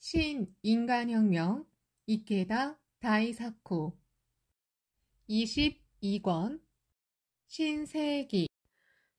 신인간혁명 이케다 다이사쿠 22권 신세기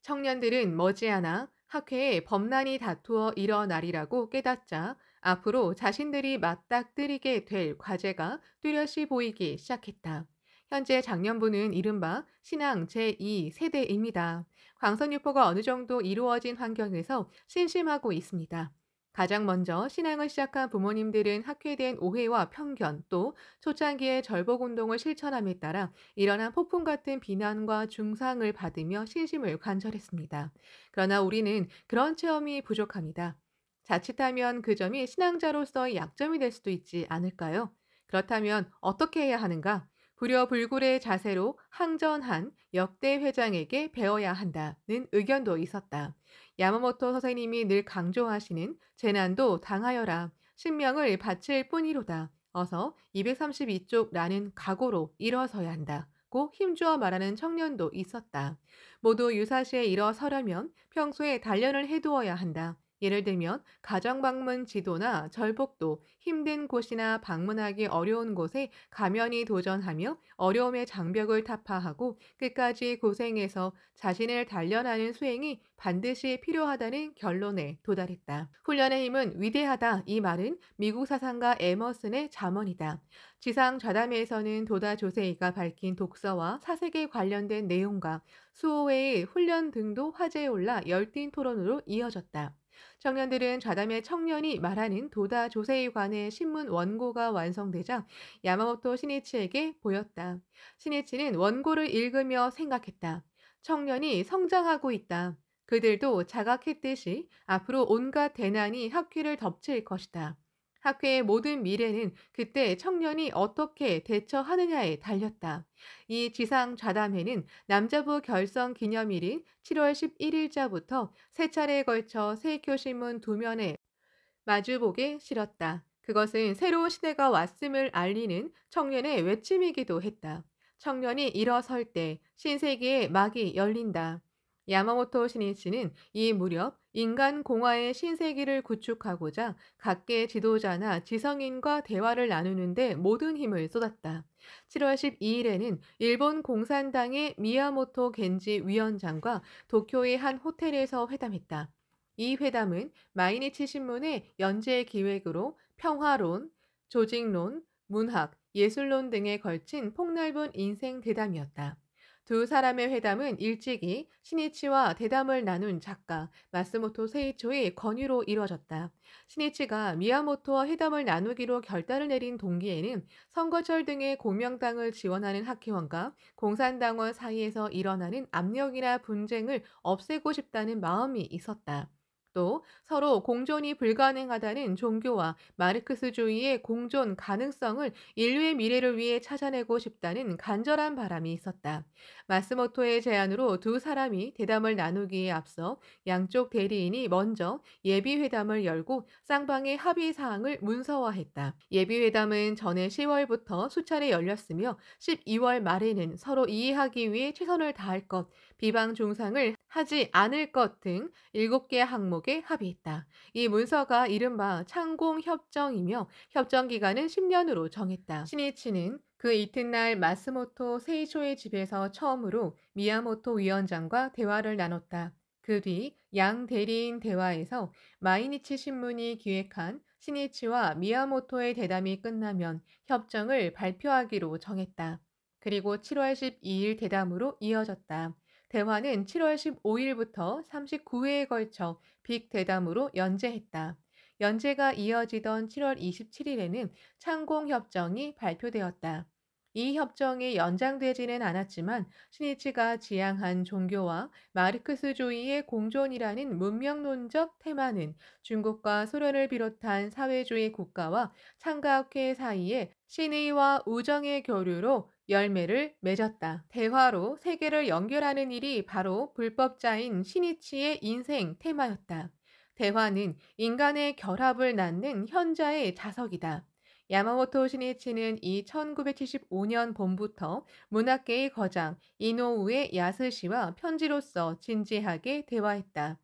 청년들은 머지않아 학회에 범란이 다투어 일어나리라고 깨닫자 앞으로 자신들이 맞닥뜨리게 될 과제가 뚜렷이 보이기 시작했다. 현재 장년부는 이른바 신앙 제2세대입니다. 광선유포가 어느 정도 이루어진 환경에서 신심하고 있습니다. 가장 먼저 신앙을 시작한 부모님들은 학회에 대한 오해와 편견, 또 초창기에 절복운동을 실천함에 따라 일어난 폭풍 같은 비난과 중상을 받으며 신심을 관철했습니다. 그러나 우리는 그런 체험이 부족합니다. 자칫하면 그 점이 신앙자로서의 약점이 될 수도 있지 않을까요? 그렇다면 어떻게 해야 하는가? 불여불굴의 자세로 항전한 역대 회장에게 배워야 한다는 의견도 있었다. 야마모토 선생님이 늘 강조하시는 재난도 당하여라. 신명을 바칠 뿐이로다. 어서 232쪽라는 각오로 일어서야 한다고 힘주어 말하는 청년도 있었다. 모두 유사시에 일어서려면 평소에 단련을 해두어야 한다. 예를 들면 가정방문 지도나 절복도, 힘든 곳이나 방문하기 어려운 곳에 가면히 도전하며 어려움의 장벽을 타파하고 끝까지 고생해서 자신을 단련하는 수행이 반드시 필요하다는 결론에 도달했다. 훈련의 힘은 위대하다. 이 말은 미국 사상가 에머슨의 잠언이다. 지상 좌담회에서는 도다 조세이가 밝힌 독서와 사색에 관련된 내용과 수호회의 훈련 등도 화제에 올라 열띤 토론으로 이어졌다. 청년들은 좌담회 청년이 말하는 도다 조세에 관해 신문 원고가 완성되자 야마모토 시니치에게 보였다. 시니치는 원고를 읽으며 생각했다. 청년이 성장하고 있다. 그들도 자각했듯이 앞으로 온갖 대난이 학회를 덮칠 것이다. 학회의 모든 미래는 그때 청년이 어떻게 대처하느냐에 달렸다. 이 지상 좌담회는 남자부 결성 기념일인 7월 11일자부터 세 차례에 걸쳐 세이쿄신문 2면에 마주보게 실었다. 그것은 새로운 시대가 왔음을 알리는 청년의 외침이기도 했다. 청년이 일어설 때 신세기의 막이 열린다. 야마모토 시니치는 이 무렵 인간 공화의 신세기를 구축하고자 각계 지도자나 지성인과 대화를 나누는데 모든 힘을 쏟았다. 7월 12일에는 일본 공산당의 미야모토 겐지 위원장과 도쿄의 한 호텔에서 회담했다. 이 회담은 마이니치 신문의 연재 기획으로 평화론, 조직론, 문학, 예술론 등에 걸친 폭넓은 인생 대담이었다. 두 사람의 회담은 일찍이 시니치와 대담을 나눈 작가 마스모토 세이초의 권유로 이루어졌다. 시니치가 미야모토와 회담을 나누기로 결단을 내린 동기에는 선거철 등의 공명당을 지원하는 학회원과 공산당원 사이에서 일어나는 압력이나 분쟁을 없애고 싶다는 마음이 있었다. 또 서로 공존이 불가능하다는 종교와 마르크스주의의 공존 가능성을 인류의 미래를 위해 찾아내고 싶다는 간절한 바람이 있었다. 마스모토의 제안으로 두 사람이 대담을 나누기에 앞서 양쪽 대리인이 먼저 예비회담을 열고 쌍방의 합의사항을 문서화했다. 예비회담은 전해 10월부터 수차례 열렸으며 12월 말에는 서로 이해하기 위해 최선을 다할 것, 비방 중상을 하지 않을 것 등 7개 항목에 합의했다. 이 문서가 이른바 창공협정이며 협정기간은 10년으로 정했다. 시니치는 그 이튿날 마스모토 세이쇼의 집에서 처음으로 미야모토 위원장과 대화를 나눴다. 그 뒤 양 대리인 대화에서 마이니치 신문이 기획한 시니치와 미야모토의 대담이 끝나면 협정을 발표하기로 정했다. 그리고 7월 12일 대담으로 이어졌다. 대화는 7월 15일부터 39회에 걸쳐 빅대담으로 연재했다. 연재가 이어지던 7월 27일에는 창공협정이 발표되었다. 이 협정이 연장되지는 않았지만 시니치가 지향한 종교와 마르크스주의의 공존이라는 문명론적 테마는 중국과 소련을 비롯한 사회주의 국가와 창가학회 사이에 신의와 우정의 교류로 열매를 맺었다. 대화로 세계를 연결하는 일이 바로 불법자인 시니치의 인생 테마였다. 대화는 인간의 결합을 낳는 현자의 자석이다. 야마모토 시니치는 이 1975년 봄부터 문학계의 거장 이노우에 야스시와 편지로서 진지하게 대화했다.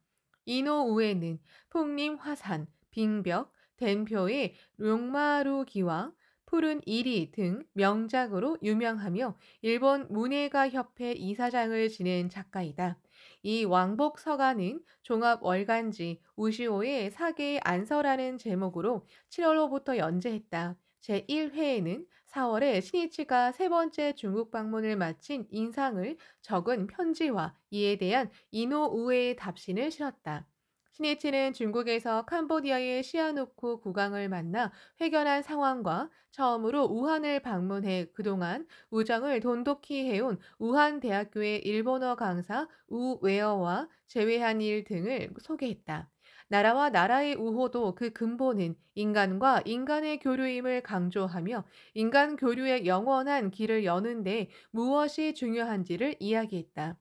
이노우에는 풍림 화산, 빙벽, 덴표의 룡마루기와 푸른 이리 등 명작으로 유명하며 일본 문예가 협회 이사장을 지낸 작가이다. 이 왕복 서가는 종합 월간지 우시오의 사계의 안서라는 제목으로 7월호부터 연재했다. 제1회에는 4월에 신이치가 세 번째 중국 방문을 마친 인상을 적은 편지와 이에 대한 이노우에의 답신을 실었다. 신이치는 중국에서 캄보디아의 시아누쿠 국왕을 만나 회견한 상황과 처음으로 우한을 방문해 그동안 우정을 돈독히 해온 우한대학교의 일본어 강사 우웨어와 재회한 일 등을 소개했다. 나라와 나라의 우호도 그 근본은 인간과 인간의 교류임을 강조하며 인간 교류의 영원한 길을 여는 데 무엇이 중요한지를 이야기했다.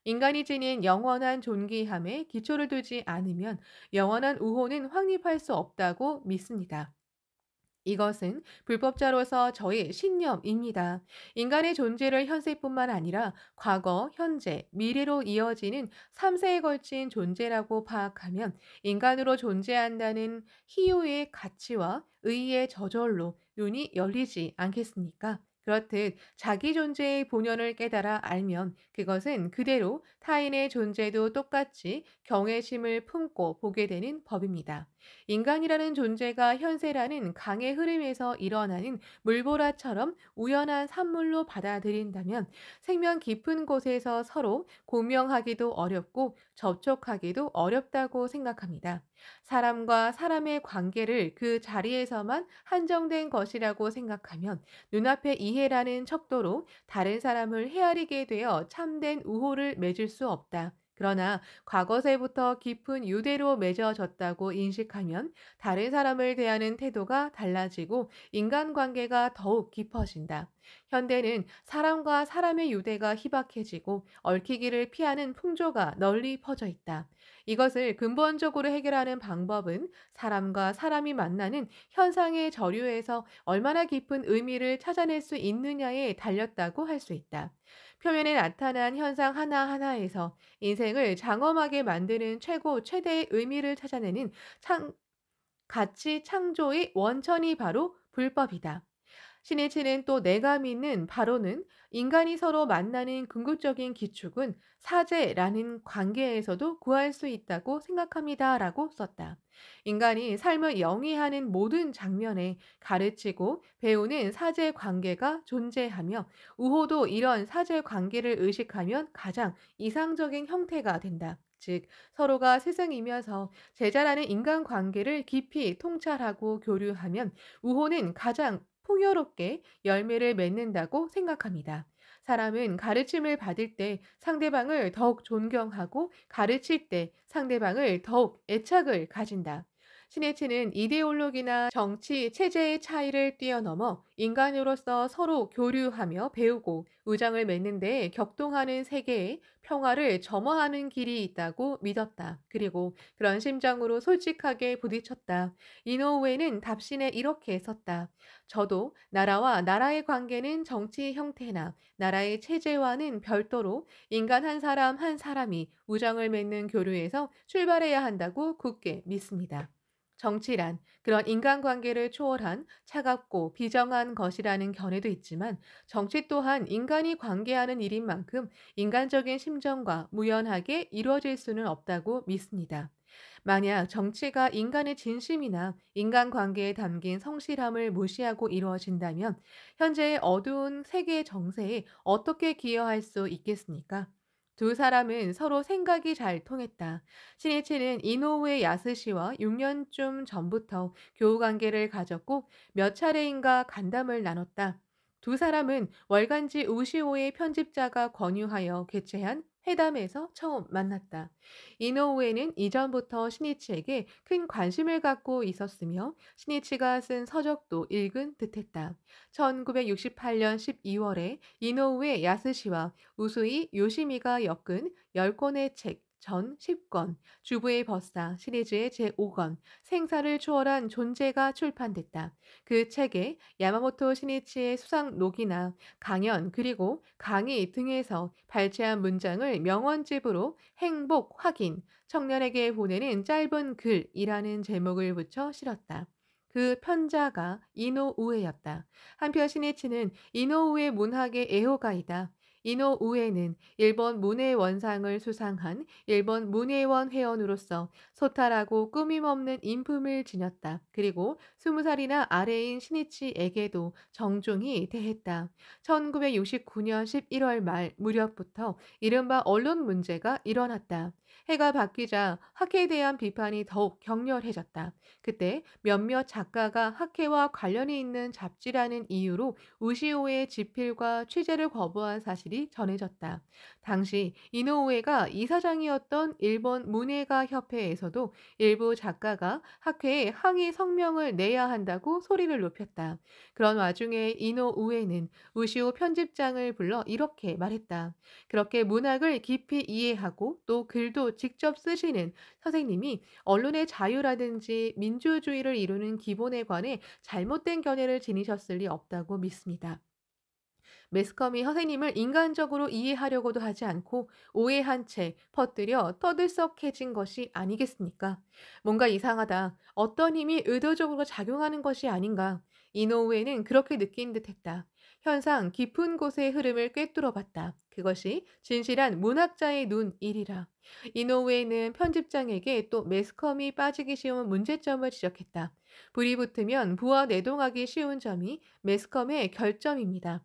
인간이 지닌 영원한 존귀함에 기초를 두지 않으면 영원한 우호는 확립할 수 없다고 믿습니다. 이것은 불법자로서 저의 신념입니다. 인간의 존재를 현세뿐만 아니라 과거, 현재, 미래로 이어지는 3세에 걸친 존재라고 파악하면 인간으로 존재한다는 희유의 가치와 의의의 저절로 눈이 열리지 않겠습니까? 그렇듯 자기 존재의 본연을 깨달아 알면 그것은 그대로 타인의 존재도 똑같이 경외심을 품고 보게 되는 법입니다. 인간이라는 존재가 현세라는 강의 흐름에서 일어나는 물보라처럼 우연한 산물로 받아들인다면 생명 깊은 곳에서 서로 공명하기도 어렵고 접촉하기도 어렵다고 생각합니다. 사람과 사람의 관계를 그 자리에서만 한정된 것이라고 생각하면 눈앞의 이해라는 척도로 다른 사람을 헤아리게 되어 참된 우호를 맺을 수 없다. 그러나 과거세부터 깊은 유대로 맺어졌다고 인식하면 다른 사람을 대하는 태도가 달라지고 인간관계가 더욱 깊어진다. 현대는 사람과 사람의 유대가 희박해지고 얽히기를 피하는 풍조가 널리 퍼져 있다. 이것을 근본적으로 해결하는 방법은 사람과 사람이 만나는 현상의 저류에서 얼마나 깊은 의미를 찾아낼 수 있느냐에 달렸다고 할 수 있다. 표면에 나타난 현상 하나하나에서 인생을 장엄하게 만드는 최대의 의미를 찾아내는 가치 창조의 원천이 바로 불법이다. 신의치는 또 내가 믿는 바로는 인간이 서로 만나는 궁극적인 기축은 사제라는 관계에서도 구할 수 있다고 생각합니다라고 썼다. 인간이 삶을 영위하는 모든 장면에 가르치고 배우는 사제 관계가 존재하며 우호도 이런 사제 관계를 의식하면 가장 이상적인 형태가 된다. 즉 서로가 스승이면서 제자라는 인간관계를 깊이 통찰하고 교류하면 우호는 가장 풍요롭게 열매를 맺는다고 생각합니다. 사람은 가르침을 받을 때 상대방을 더욱 존경하고 가르칠 때 상대방을 더욱 애착을 가진다. 시네츠는 이데올로기나 정치, 체제의 차이를 뛰어넘어 인간으로서 서로 교류하며 배우고 우정을 맺는 데 격동하는 세계에 평화를 점화하는 길이 있다고 믿었다. 그리고 그런 심정으로 솔직하게 부딪혔다. 이노우에는 답신에 이렇게 썼다. 저도 나라와 나라의 관계는 정치 형태나 나라의 체제와는 별도로 인간 한 사람 한 사람이 우정을 맺는 교류에서 출발해야 한다고 굳게 믿습니다. 정치란 그런 인간관계를 초월한 차갑고 비정한 것이라는 견해도 있지만 정치 또한 인간이 관계하는 일인 만큼 인간적인 심정과 무연하게 이루어질 수는 없다고 믿습니다. 만약 정치가 인간의 진심이나 인간관계에 담긴 성실함을 무시하고 이루어진다면 현재의 어두운 세계 정세에 어떻게 기여할 수 있겠습니까? 두 사람은 서로 생각이 잘 통했다. 신이치는 이노우에 야스시와 6년쯤 전부터 교우 관계를 가졌고 몇 차례인가 간담을 나눴다. 두 사람은 월간지 우시오의 편집자가 권유하여 개최한 회담에서 처음 만났다. 이노우에는 이전부터 신이치에게 큰 관심을 갖고 있었으며 신이치가 쓴 서적도 읽은 듯했다. 1968년 12월에 이노우에 야스시와 우수이 요시미가 엮은 10권의 책 전 10권, 주부의 벗사 시리즈의 제5권, 생사를 초월한 존재가 출판됐다. 그 책에 야마모토 신이치의 수상록이나 강연 그리고 강의 등에서 발췌한 문장을 명언집으로 행복 확인, 청년에게 보내는 짧은 글이라는 제목을 붙여 실었다. 그 편자가 이노우에였다. 한편 신이치는 이노우에 문학의 애호가이다. 이노우에는 일본 문예 원상을 수상한 일본 문예원 회원으로서 소탈하고 꾸밈없는 인품을 지녔다. 그리고 20살이나 아래인 신이치에게도 정중히 대했다. 1969년 11월 말 무렵부터 이른바 언론 문제가 일어났다. 해가 바뀌자 학회에 대한 비판이 더욱 격렬해졌다. 그때 몇몇 작가가 학회와 관련이 있는 잡지라는 이유로 우시오의 집필과 취재를 거부한 사실이 전해졌다. 당시 이노우에가 이사장이었던 일본 문예가 협회에서도 일부 작가가 학회에 항의 성명을 내야 한다고 소리를 높였다. 그런 와중에 이노우에는 우시오 편집장을 불러 이렇게 말했다. 그렇게 문학을 깊이 이해하고 또 글도 직접 쓰시는 선생님이 언론의 자유라든지 민주주의를 이루는 기본에 관해 잘못된 견해를 지니셨을 리 없다고 믿습니다. 매스컴이 선생님을 인간적으로 이해하려고도 하지 않고 오해한 채 퍼뜨려 떠들썩해진 것이 아니겠습니까? 뭔가 이상하다. 어떤 힘이 의도적으로 작용하는 것이 아닌가. 이노우에는 그렇게 느낀 듯했다. 현상 깊은 곳의 흐름을 꿰뚫어 봤다. 그것이 진실한 문학자의 눈이리라. 이노우에는 편집장에게 또 매스컴이 빠지기 쉬운 문제점을 지적했다. 불이 붙으면 부하 내동하기 쉬운 점이 매스컴의 결점입니다.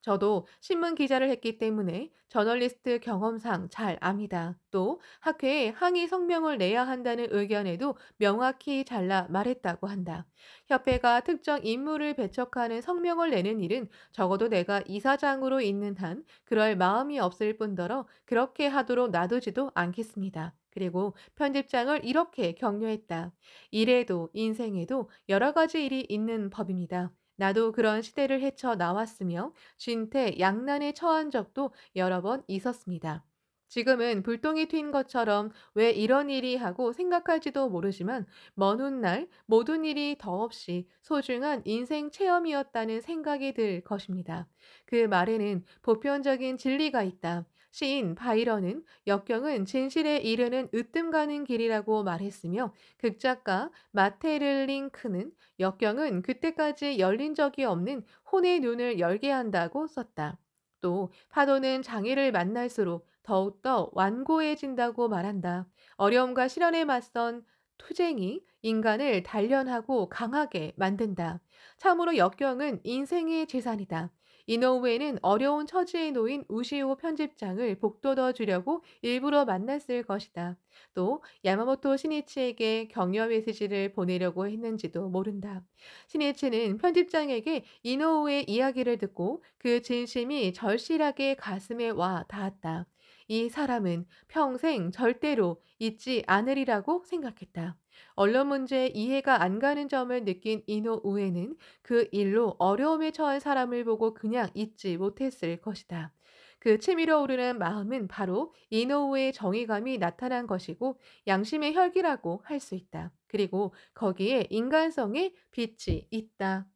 저도 신문 기자를 했기 때문에 저널리스트 경험상 잘 압니다. 또 학회에 항의 성명을 내야 한다는 의견에도 명확히 잘라 말했다고 한다. 협회가 특정 인물을 배척하는 성명을 내는 일은 적어도 내가 이사장으로 있는 한 그럴 마음이 없을 뿐더러 그렇게 하도록 놔두지도 않겠습니다. 그리고 편집장을 이렇게 격려했다. 일에도 인생에도 여러 가지 일이 있는 법입니다. 나도 그런 시대를 헤쳐 나왔으며 진퇴양난에 처한 적도 여러 번 있었습니다. 지금은 불똥이 튄 것처럼 왜 이런 일이 하고 생각할지도 모르지만 먼 훗날 모든 일이 더없이 소중한 인생 체험이었다는 생각이 들 것입니다. 그 말에는 보편적인 진리가 있다. 시인 바이런은 역경은 진실에 이르는 으뜸 가는 길이라고 말했으며 극작가 마테를링크는 역경은 그때까지 열린 적이 없는 혼의 눈을 열게 한다고 썼다. 또 파도는 장애를 만날수록 더욱더 완고해진다고 말한다. 어려움과 시련에 맞선 투쟁이 인간을 단련하고 강하게 만든다. 참으로 역경은 인생의 재산이다. 이노우에는 어려운 처지에 놓인 우시오 편집장을 복돋워 주려고 일부러 만났을 것이다. 또 야마모토 시니치에게 격려 메시지를 보내려고 했는지도 모른다. 시니치는 편집장에게 이노우의 이야기를 듣고 그 진심이 절실하게 가슴에 와 닿았다. 이 사람은 평생 절대로 잊지 않으리라고 생각했다. 언론 문제에 이해가 안 가는 점을 느낀 이노우에는 그 일로 어려움에 처한 사람을 보고 그냥 잊지 못했을 것이다. 그 치밀어 오르는 마음은 바로 이노우의 정의감이 나타난 것이고 양심의 혈기라고 할 수 있다. 그리고 거기에 인간성의 빛이 있다.